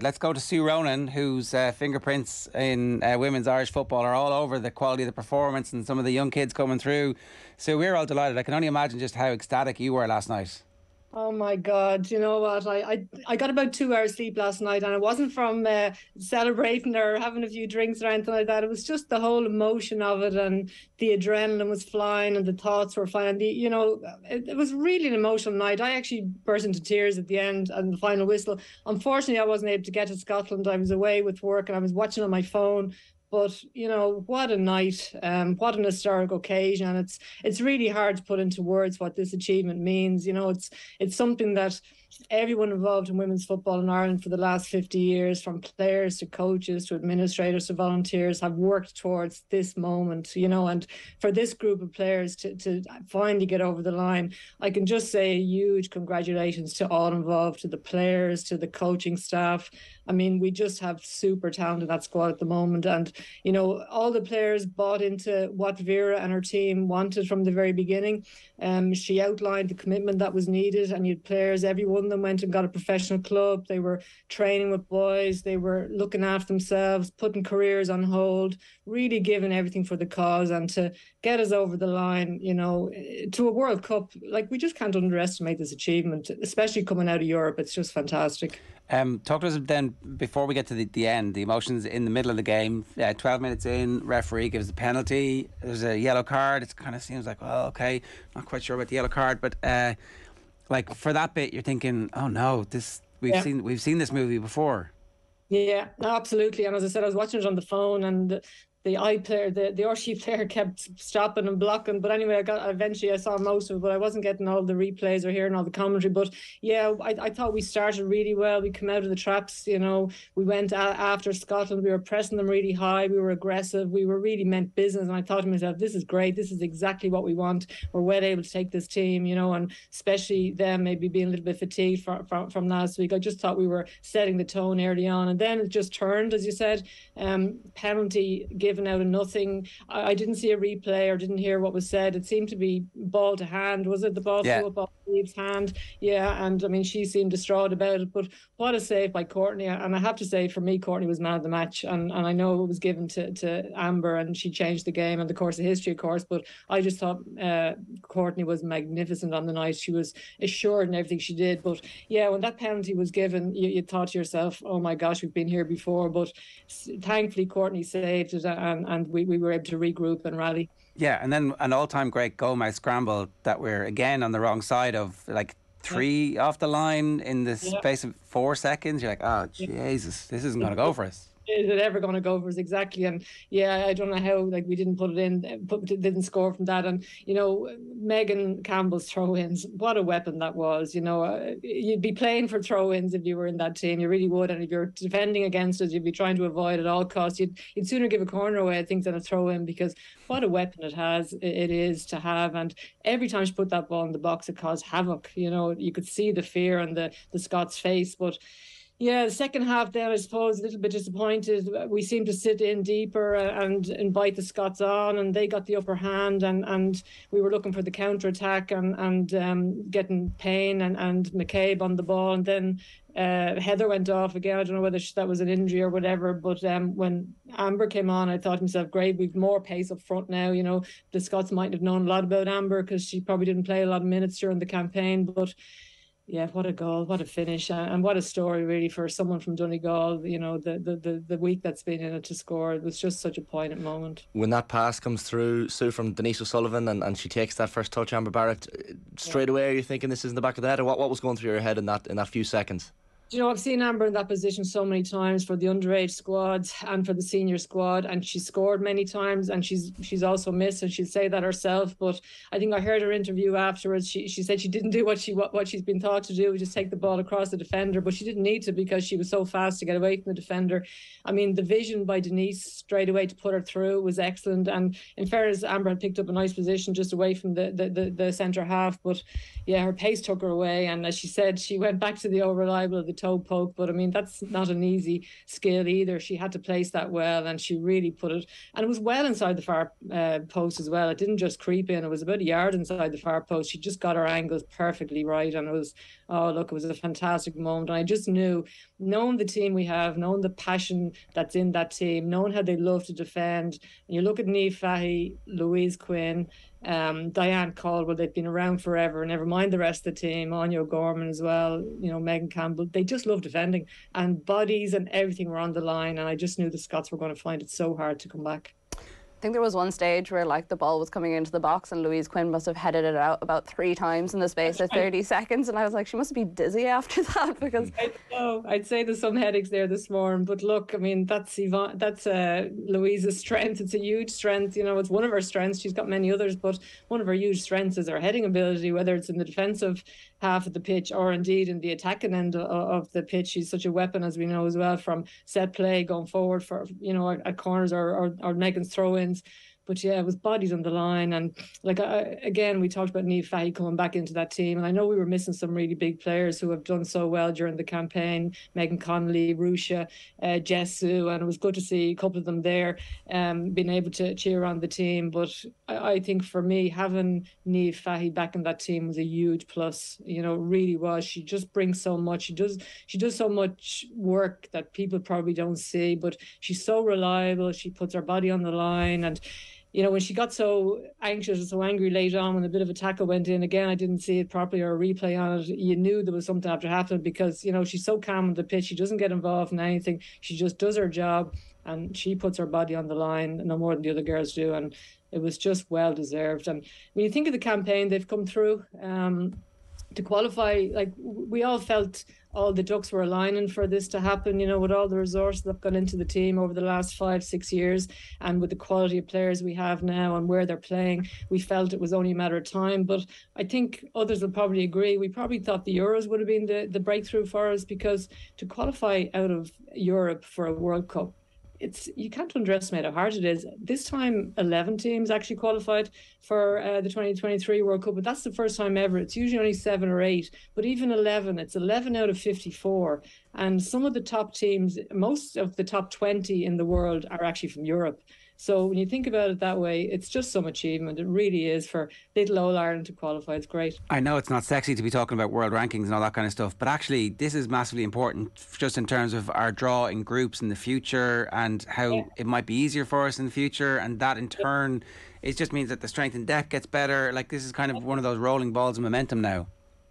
Let's go to Sue Ronan, whose fingerprints in women's Irish football are all over the quality of the performance and some of the young kids coming through. So we're all delighted. I can only imagine just how ecstatic you were last night. Oh my God, you know what? I got about 2 hours sleep last night, and it wasn't from celebrating or having a few drinks or anything like that. It was just the whole emotion of it, and the adrenaline was flying and the thoughts were flying. It was really an emotional night. I actually burst into tears at the end and the final whistle. Unfortunately, I wasn't able to get to Scotland. I was away with work and I was watching on my phone. But what a night! What an historic occasion! And it's really hard to put into words what this achievement means. It's something that everyone involved in women's football in Ireland for the last 50 years, from players to coaches to administrators to volunteers, have worked towards this moment. And for this group of players to finally get over the line, I can just say a huge congratulations to all involved, to the players, to the coaching staff. I mean, we just have super talent in that squad at the moment. And, all the players bought into what Vera and her team wanted from the very beginning. She outlined the commitment that was needed, and you had players, every one of them went and got a professional club. They were training with boys. They were looking after themselves, putting careers on hold, really giving everything for the cause. And to get us over the line, to a World Cup, like, we just can't underestimate this achievement, especially coming out of Europe. It's just fantastic. Talk to us then, before we get to the end, the emotions in the middle of the game. 12 minutes in, referee gives a penalty. There's a yellow card. It kind of seems like, well, okay, not quite sure about the yellow card, but for that bit, you're thinking, oh no, we've seen this movie before. Yeah, absolutely. And as I said, I was watching it on the phone, and the RC player kept stopping and blocking. But anyway, eventually I saw most of it, but I wasn't getting all the replays or hearing all the commentary. But yeah, I thought we started really well. We came out of the traps, we went after Scotland. We were pressing them really high. We were aggressive. We were really meant business. And I thought to myself, this is great. This is exactly what we want. We're well able to take this team, and especially them maybe being a little bit fatigued from last week. I just thought we were setting the tone early on. And then it just turned, as you said, penalty given out of nothing. I didn't see a replay or didn't hear what was said. It seemed to be ball to hand. Was it the ball flew up off Eve's hand? Yeah, and I mean, she seemed distraught about it. But what a save by Courtney. And I have to say, for me, Courtney was man of the match. And I know it was given to Amber, and she changed the game and the course of history, of course. But I just thought Courtney was magnificent on the night. She was assured in everything she did. But yeah, when that penalty was given, you thought to yourself, oh my gosh, we've been here before. But thankfully, Courtney saved it, and we were able to regroup and rally. Yeah, and then an all-time great Gomez scramble that we're again on the wrong side of, like three off the line in the space of 4 seconds. You're like, oh, Jesus, this isn't going to go for us. Is it ever going to go for us? Exactly. And yeah, I don't know how we didn't put it in, didn't score from that. And Megan Campbell's throw-ins, what a weapon that was. You'd be playing for throw-ins if you were in that team. You really would. And if you're defending against us, you'd be trying to avoid at all costs. You'd sooner give a corner away, I think, than a throw-in, because what a weapon it is to have. And every time she put that ball in the box, it caused havoc. You could see the fear on the Scots' face. But yeah, the second half then, I suppose, a little bit disappointed. We seemed to sit in deeper and invite the Scots on, and they got the upper hand, and we were looking for the counter-attack and getting Payne and McCabe on the ball. And then Heather went off again. I don't know whether that was an injury or whatever, but when Amber came on, I thought to myself, great, we've more pace up front now. The Scots mightn't have known a lot about Amber because she probably didn't play a lot of minutes during the campaign, but yeah, what a goal, what a finish, and what a story really for someone from Donegal. The week that's been in it to score. It was just such a poignant moment. When that pass comes through, Sue, from Denise O'Sullivan, and she takes that first touch, Amber Barrett, straight away, are you thinking this is in the back of the head, or what was going through your head in that few seconds? I've seen Amber in that position so many times for the underage squad and for the senior squad, and she's scored many times, and she's also missed, and she'd say that herself. But I think I heard her interview afterwards. She said she didn't do what she's been taught to do, just take the ball across the defender, but she didn't need to because she was so fast to get away from the defender. I mean, the vision by Denise straight away to put her through was excellent, and in fairness, Amber had picked up a nice position just away from the centre half, but yeah, her pace took her away, and as she said, she went back to the old reliable of the toe poke, but I mean, that's not an easy skill either. She had to place that well, and she really put it, and it was well inside the far post as well. It didn't just creep in. It was about a yard inside the far post. She just got her angles perfectly right, and it was, oh look, it was a fantastic moment. And I just knew, knowing the team we have, knowing the passion that's in that team, knowing how they love to defend. And you look at Niamh Fahey, Louise Quinn, Diane Caldwell, they've been around forever, never mind the rest of the team, Anya O'Gorman as well, you know, Megan Campbell. They just love defending, and bodies and everything were on the line, and I just knew the Scots were going to find it so hard to come back. I think there was one stage where like the ball was coming into the box and Louise Quinn must have headed it out about 3 times in the space of 30 seconds, and I was like, she must be dizzy after that, because I know, I'd say there's some headaches there this morning, but look, I mean, that's Louise's strength. It's a huge strength, you know, it's one of her strengths. She's got many others, but one of her huge strengths is her heading ability, whether it's in the defensive half of the pitch or indeed in the attacking end of the pitch. She's such a weapon, as we know as well, from set play going forward for, you know, at corners or Megan's throw-ins. But yeah, it was bodies on the line. And like, again, we talked about Niamh Fahey coming back into that team. And I know we were missing some really big players who have done so well during the campaign. Megan Connolly, Rusha, Jessu. And it was good to see a couple of them there being able to cheer on the team. But I think for me, having Niamh Fahey back in that team was a huge plus. You know, it really was. She just brings so much. She does so much work that people probably don't see. But she's so reliable. She puts her body on the line. And you know, when she got so anxious and so angry late on when a bit of a tackle went in, again, I didn't see it properly or a replay on it. You knew there was something after happening because, you know, she's so calm on the pitch. She doesn't get involved in anything. She just does her job and she puts her body on the line no more than the other girls do. And it was just well deserved. And when you think of the campaign they've come through, to qualify, like we all felt all the ducks were aligning for this to happen, you know, with all the resources that have gone into the team over the last 5-6 years and with the quality of players we have now and where they're playing, we felt it was only a matter of time. But I think others will probably agree. We probably thought the Euros would have been the breakthrough for us, because to qualify out of Europe for a World Cup, you can't underestimate how hard it is. This time 11 teams actually qualified for the 2023 World Cup, but that's the first time ever. It's usually only 7 or 8, but even 11, it's 11 out of 54. And some of the top teams, most of the top 20 in the world are actually from Europe. So when you think about it that way, it's just some achievement. It really is for little old Ireland to qualify. It's great. I know it's not sexy to be talking about world rankings and all that kind of stuff, but actually this is massively important just in terms of our draw in groups in the future and how it might be easier for us in the future. And that in turn, it just means that the strength in depth gets better. Like this is kind of one of those rolling balls of momentum now.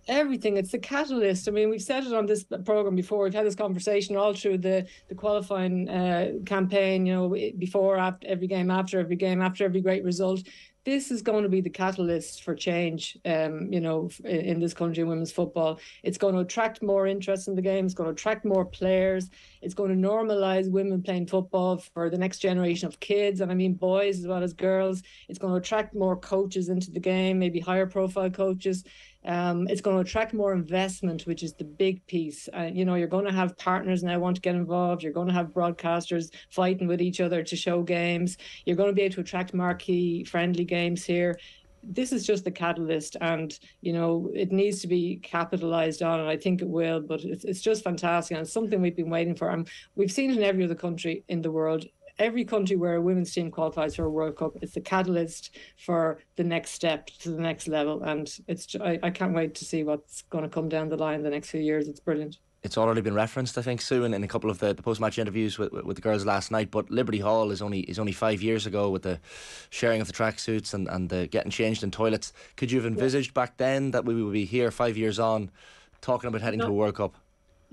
Everything. It's the catalyst. I mean, we've said it on this program before. We've had this conversation all through the qualifying campaign, you know, before, after every game, after every game, after every great result. This is going to be the catalyst for change, you know, in this country in women's football. It's going to attract more interest in the game. It's going to attract more players. It's going to normalise women playing football for the next generation of kids, and I mean boys as well as girls. It's going to attract more coaches into the game, maybe higher profile coaches. It's going to attract more investment, which is the big piece. You know, you're going to have partners now want to get involved. You're going to have broadcasters fighting with each other to show games. You're going to be able to attract marquee friendly games here. This is just the catalyst, and you know it needs to be capitalized on, and I think it will. But it's just fantastic, and it's something we've been waiting for. And we've seen it in every other country in the world. Every country where a women's team qualifies for a World Cup, it's the catalyst for the next step to the next level. And I can't wait to see what's going to come down the line in the next few years. It's brilliant. It's already been referenced, I think, Sue, in a couple of the post-match interviews with the girls last night. But Liberty Hall is only 5 years ago with the sharing of the tracksuits and the getting changed in toilets. Could you have envisaged back then that we would be here 5 years on talking about heading to a World Cup?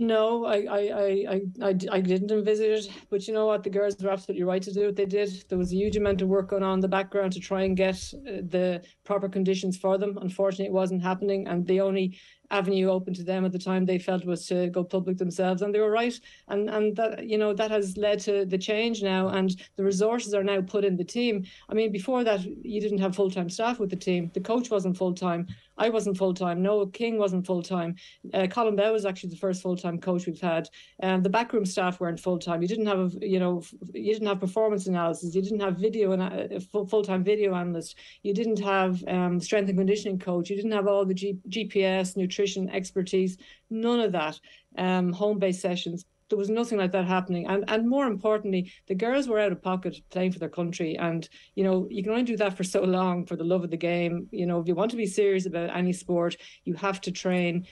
No, I didn't envisage it, but you know what, the girls were absolutely right to do what they did. There was a huge amount of work going on in the background to try and get the proper conditions for them. Unfortunately, it wasn't happening, and the only avenue open to them at the time they felt was to go public themselves, and they were right. And that, you know, that has led to the change now, and the resources are now put in the team. I mean, before that, you didn't have full-time staff with the team. The coach wasn't full-time. I wasn't full-time. Noah King wasn't full-time. Colin Bell was actually the first full-time coach we've had. The backroom staff weren't full-time. You didn't have performance analysis. You didn't have full-time video analyst. You didn't have strength and conditioning coach. You didn't have all the GPS, nutrition, nutrition expertise, none of that. Home-based sessions. There was nothing like that happening. And more importantly, the girls were out of pocket playing for their country. And, you know, you can only do that for so long for the love of the game. You know, if you want to be serious about any sport, you have to train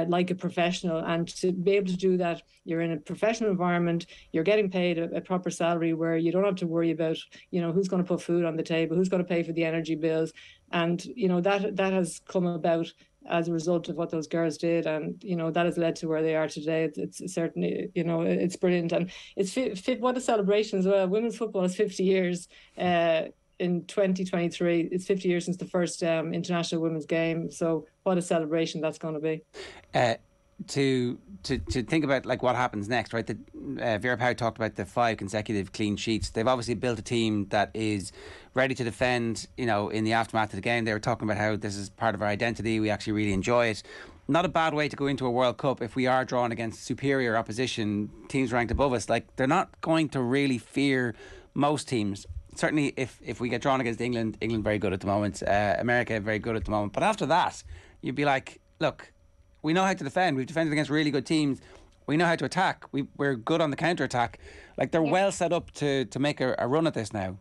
like a professional. And to be able to do that, you're in a professional environment, you're getting paid a proper salary where you don't have to worry about, you know, who's going to put food on the table, who's going to pay for the energy bills. And, you know, that has come about as a result of what those girls did, and you know that has led to where they are today. It's certainly, you know, it's brilliant, and it's what a celebration as well. Women's football is 50 years in 2023. It's 50 years since the first international women's game. So what a celebration that's going to be. To think about like what happens next, right? Vera Pauw talked about the 5 consecutive clean sheets. They've obviously built a team that is ready to defend, you know, in the aftermath of the game. They were talking about how this is part of our identity. We actually really enjoy it. Not a bad way to go into a World Cup if we are drawn against superior opposition, teams ranked above us. Like, they're not going to really fear most teams. Certainly if we get drawn against England very good at the moment, America very good at the moment. But after that, you'd be like, look, we know how to defend. We've defended against really good teams. We know how to attack. We're good on the counter-attack. Like, they're well set up to make a run at this now.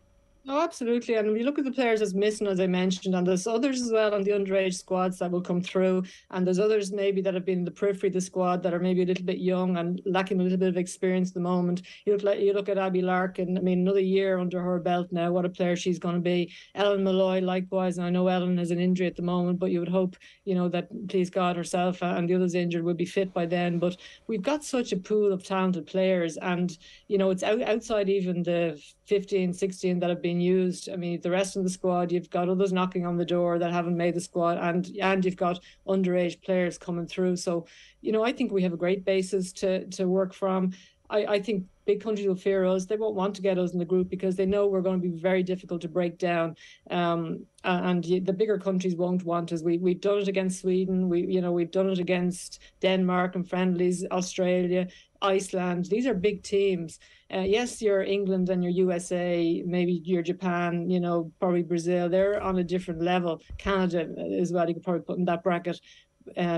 Oh, absolutely. And when you look at the players that's missing, as I mentioned, and there's others as well on the underage squads that will come through. And there's others maybe that have been in the periphery of the squad that are maybe a little bit young and lacking a little bit of experience at the moment. You look at Abby Larkin. I mean, another year under her belt now. What a player she's going to be. Ellen Malloy, likewise. And I know Ellen has an injury at the moment, but you would hope, you know, that, please God, herself and the others injured will be fit by then. But we've got such a pool of talented players. And, you know, it's outside even the 15, 16 that have been used. I mean, the rest of the squad, you've got others knocking on the door that haven't made the squad, and you've got underage players coming through. So, you know, I think we have a great basis to work from. I think big countries will fear us. They won't want to get us in the group because they know we're going to be very difficult to break down. And the bigger countries won't want us. We've done it against Sweden. We've done it against Denmark and friendlies, Australia, Iceland. These are big teams. Yes, your England and your USA, maybe your Japan, you know, probably Brazil. They're on a different level. Canada as well, you could probably put in that bracket.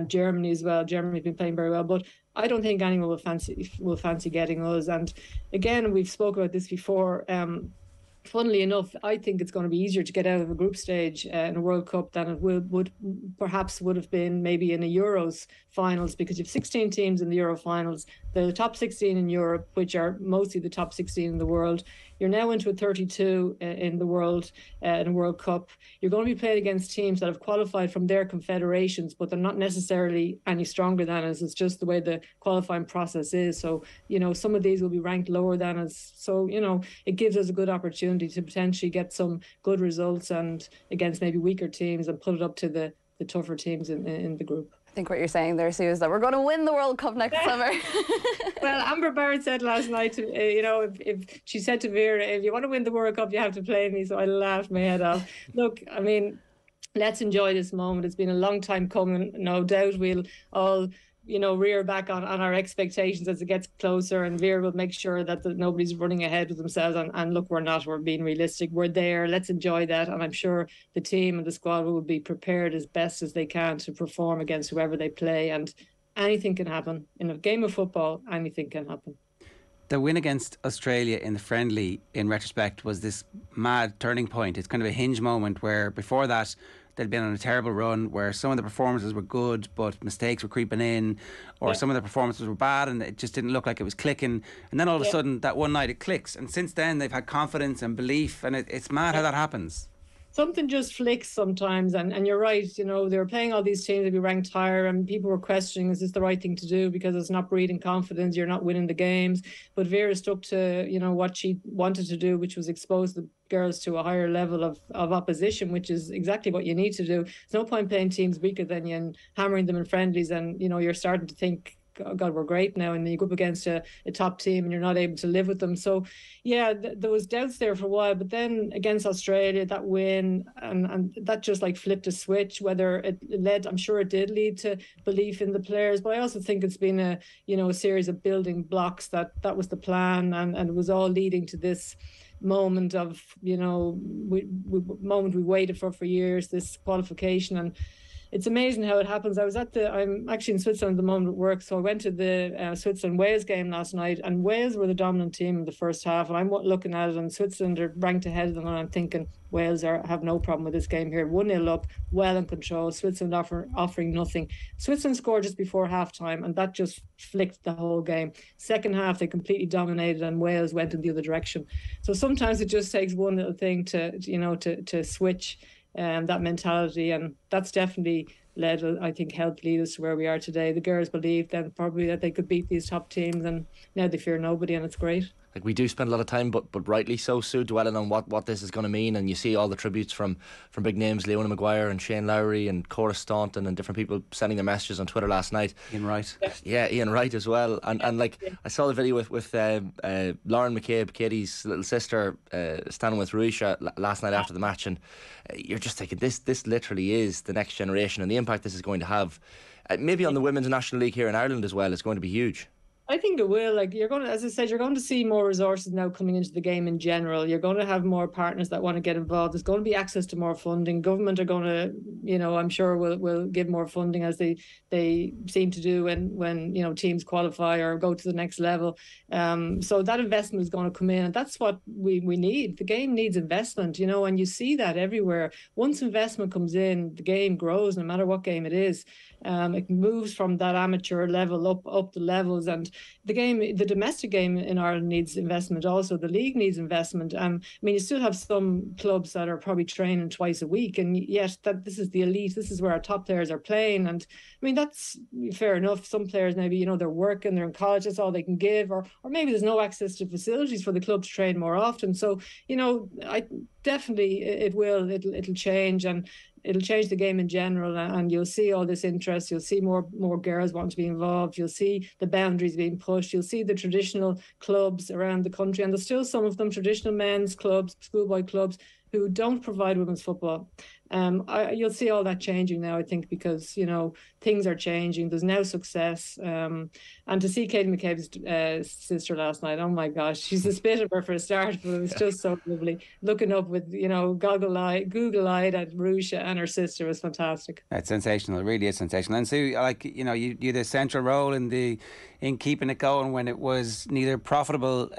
Germany as well. Germany's been playing very well, but I don't think anyone will fancy getting us. And again, we've spoken about this before. Funnily enough, I think it's going to be easier to get out of a group stage in a World Cup than it would have been maybe in a Euros finals, because you have 16 teams in the Euro finals. The top 16 in Europe, which are mostly the top 16 in the world. You're now into a 32 in the world, in a World Cup. You're going to be playing against teams that have qualified from their confederations, but they're not necessarily any stronger than us. It's just the way the qualifying process is. So, you know, some of these will be ranked lower than us. So, you know, it gives us a good opportunity to potentially get some good results and against maybe weaker teams and put it up to the tougher teams in the group. I think what you're saying there, Sue, is that we're going to win the World Cup next summer. Well, Amber Barrett said last night, you know, if she said to Vera, if you want to win the World Cup, you have to play me. So I laughed my head off. Look, I mean, let's enjoy this moment. It's been a long time coming. No doubt we'll all, you know, rear back on our expectations as it gets closer, and Vera will make sure that nobody's running ahead with themselves. And look, we're being realistic. We're there. Let's enjoy that. And I'm sure the team and the squad will be prepared as best as they can to perform against whoever they play. And anything can happen. In a game of football, anything can happen. The win against Australia in the friendly, in retrospect, was this mad turning point. It's kind of a hinge moment where before that, they'd been on a terrible run where some of the performances were good but mistakes were creeping in, or some of the performances were bad and it just didn't look like it was clicking, and then all of a sudden that one night it clicks, and since then they've had confidence and belief, and it's mad how that happens. Something just flicks sometimes, and you're right, you know, they were playing all these teams that be ranked higher, and people were questioning, is this the right thing to do, because it's not breeding confidence, you're not winning the games. But Vera stuck to, you know, what she wanted to do, which was expose the girls to a higher level of opposition, which is exactly what you need to do. There's no point playing teams weaker than you and hammering them in friendlies, and, you know, you're starting to think, oh God, we're great now, and then you go up against a top team and you're not able to live with them. So yeah, there was doubts there for a while, but then against Australia, that win and that just like flipped a switch. Whether it led, I'm sure it did lead to belief in the players, but I also think it's been a series of building blocks that was the plan, and it was all leading to this moment of, you know, moment we waited for years, this qualification. And it's amazing how it happens. I'm actually in Switzerland at the moment at work, so I went to the Switzerland-Wales game last night, and Wales were the dominant team in the first half, and I'm looking at it, and Switzerland are ranked ahead of them, and I'm thinking Wales have no problem with this game here. 1-0 up, well in control. Switzerland offering nothing. Switzerland scored just before halftime, and that just flicked the whole game. Second half, they completely dominated, and Wales went in the other direction. So sometimes it just takes one little thing to switch that mentality, and that's definitely helped lead us to where we are today. The girls believed then probably that they could beat these top teams, and now they fear nobody, and it's great. Like, we do spend a lot of time, but rightly so, Sue, dwelling on what this is going to mean, and you see all the tributes from big names, Leona Maguire and Shane Lowry and Cora Staunton and different people sending their messages on Twitter last night. Ian Wright. Yeah, Ian Wright as well. And like, I saw the video with Lauren McCabe, Katie's little sister, standing with Ruisha last night after the match, and you're just thinking, this literally is the next generation, and the impact this is going to have, maybe on the Women's National League here in Ireland as well, is going to be huge. I think it will. Like, as I said, you're going to see more resources now coming into the game in general. You're going to have more partners that want to get involved. There's going to be access to more funding. Government are going to, I'm sure will give more funding, as they seem to do when teams qualify or go to the next level. So that investment is going to come in, and that's what we need. The game needs investment, and you see that everywhere. Once investment comes in, the game grows, no matter what game it is. It moves from that amateur level up the levels, and the domestic game in Ireland needs investment also. The league needs investment. You still have some clubs that are probably training twice a week, and yet this is the elite. This is where our top players are playing, and that's fair enough. Some players maybe they're working, they're in college, that's all they can give, or maybe there's no access to facilities for the club to train more often. So I definitely it'll change, and it'll change the game in general, and you'll see all this interest. You'll see more girls wanting to be involved. You'll see the boundaries being pushed. You'll see the traditional clubs around the country, and there's still some of them, traditional men's clubs, schoolboy clubs, who don't provide women's football. You'll see all that changing now, I think, because things are changing. There's now success, and to see Katie McCabe's sister last night, oh my gosh, she's a spit of her for a start, but it was just so lovely. Looking up with Google-eyed at Ruisha and her sister was fantastic. It's sensational. It really is sensational. And Sue, you had a central role in keeping it going when it was neither profitable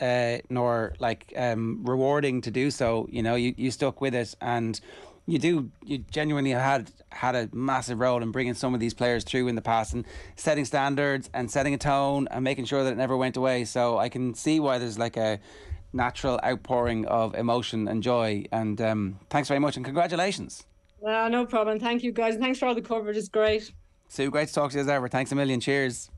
nor rewarding to do so. You stuck with it, and you genuinely had a massive role in bringing some of these players through in the past, and setting standards and setting a tone and making sure that it never went away. So I can see why there's a natural outpouring of emotion and joy. And thanks very much, and congratulations. No problem. Thank you, guys, and thanks for all the coverage. It's great. Sue, great to talk to you as ever. Thanks a million. Cheers.